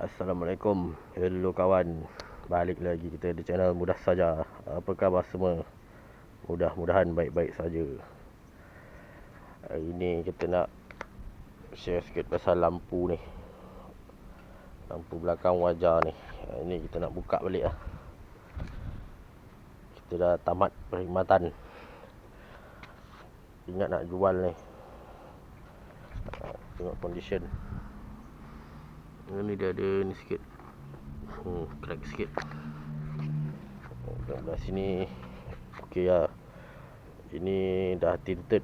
Assalamualaikum. Hello kawan. Balik lagi kita di channel Mudah Saja. Apa khabar semua? Mudah-mudahan baik-baik saja. Hari ni kita nak share sikit pasal lampu ni. Lampu belakang wajah ni. Ini kita nak buka balik lah. Kita dah tamat perkhidmatan. Ingat nak jual ni. Tengok condition. Ini dia ada ni sikit, crack sikit. Belah sini okey lah. Ini dah tinted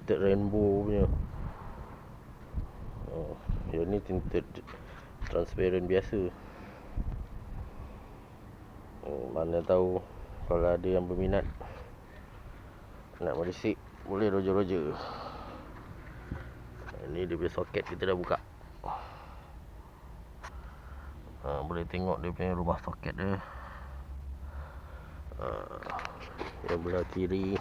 rainbow punya. Yang ni tinted transparent biasa. Mana tahu kalau ada yang berminat nak merisik, boleh roja-roja. Ini dia punya soket kita dah buka. Boleh tengok dia punya rumah soket dia. Yang belah kiri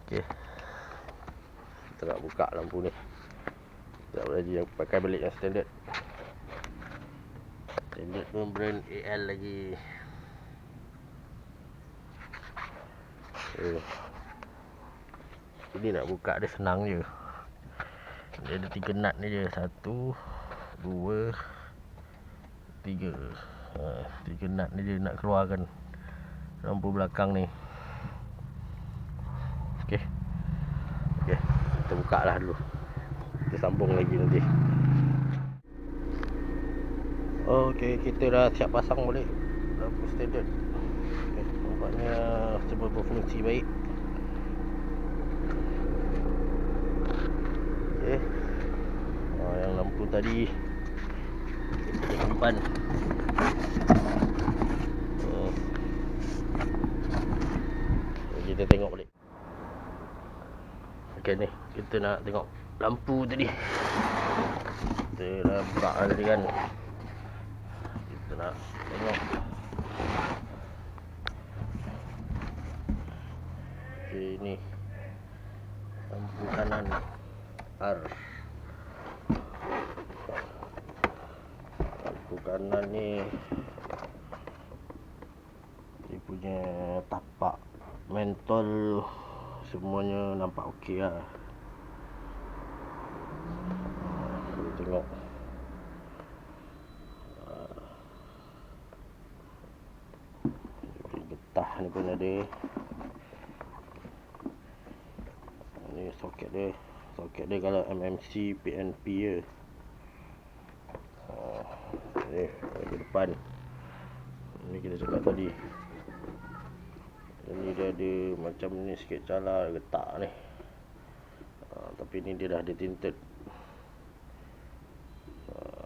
okey. Kita nak buka lampu ni. Tak boleh je pakai balik yang standard. Standard pun brand AL lagi. Ini nak buka dia senang je. Dia ada 3 nut ni je. 1, 2, 3. 3 nut ni je nak keluarkan lampu belakang ni. Okey. Kita buka lah dulu. Kita sambung lagi nanti. Okey, kita dah siap pasang balik lampu standard. Nampaknya semua berfungsi baik. Okey. Yang lampu tadi kita simpan. Kita tengok balik. Okey ni, kita nak tengok lampu tadi. Kita dah buka tadi kan. Kita nak tengok. Okey, ni lampu kanan R. Lampu kanan ni dia punya tapak mentol semuanya nampak okey lah. Kita tengok. Getah ni pun ada. Ni soket dia. Soket dia kalau MMC PNP je. Ni ke depan. Ni kita cakap tadi. Ini dia ada macam ni sikit cala getak ni. Tapi ni dia dah ada tinted.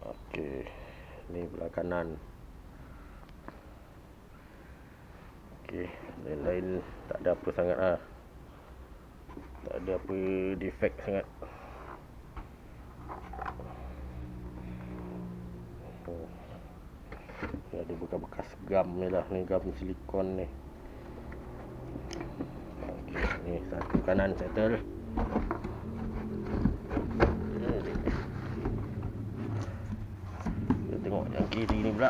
Okey. Ni belah kanan. Okey, lain-lain tak ada apa sangat lah. Tak ada apa defect sangat. Ni ada bekas-bekas gam ni lah. Ni gam silikon ni. Okey, ni satu kanan settle. Kita tengok yang kiri ni pula.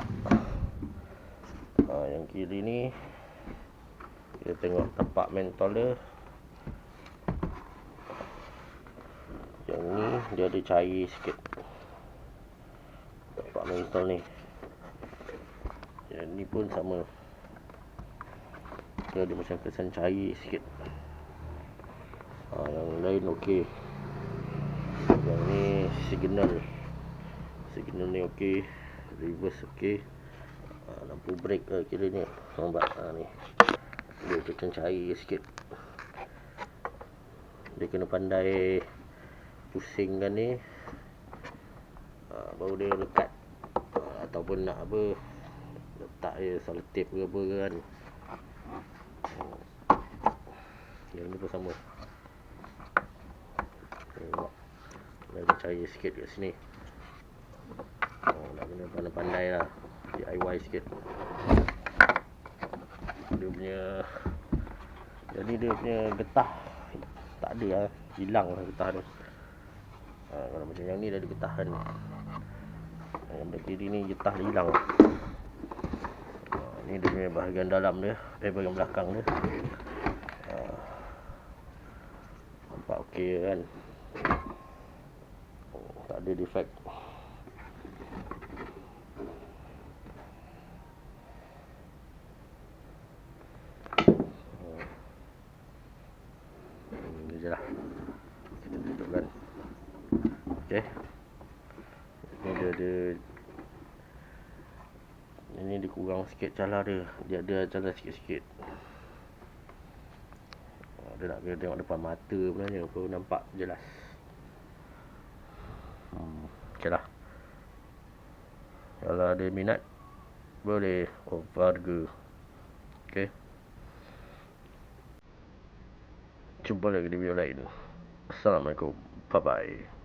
Yang kiri ni kita tengok tapak mentol dia. Yang ni dia ada cair sikit. Tapak mentol ni. Yang ni pun sama. Dia ada macam kesan cair sikit. Yang lain okey. Yang ni signal. Signal ni okey. Reverse okey. Lampu brake kiri ni. Nampak ni. Dia kesan cair sikit. Dia kena pandai pusingkan ni. Baru dia lekat. Ataupun nak apa, letak je selotip ke apa kan. Yang ni pun sama. Tengok. Ada cair sikit kat sini. Nak kena pandai-pandai lah. DIY sikit. dia punya, jadi dia punya getah tak ada lah, hilang lah getah tu. Kalau macam yang ni dah ada getah kan, yang belah kiri ni getah dah hilang. Ni dia punya bahagian dalam dia, bahagian belakang dia. Nampak okey kan, tak ada defect. Ini je lah, kita tutupkan. Okey, ni dia ada, ini dia kurang sikit cala dia, dia ada cala sikit-sikit. Dia nak kena tengok depan mata sebenarnya, baru nampak jelas. Okey lah, kalau ada minat boleh harga. Okey, jumpa lagi di video lain. Assalamualaikum, bye bye.